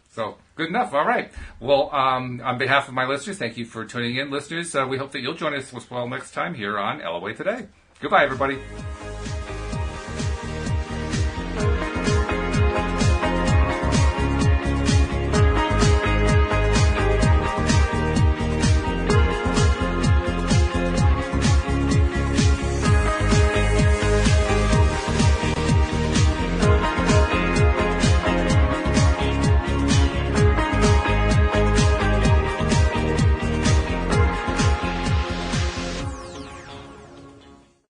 So, good enough. All right. Well, on behalf of my listeners, thank you for tuning in, listeners. We hope that you'll join us as well next time here on LOA Today. Goodbye, everybody.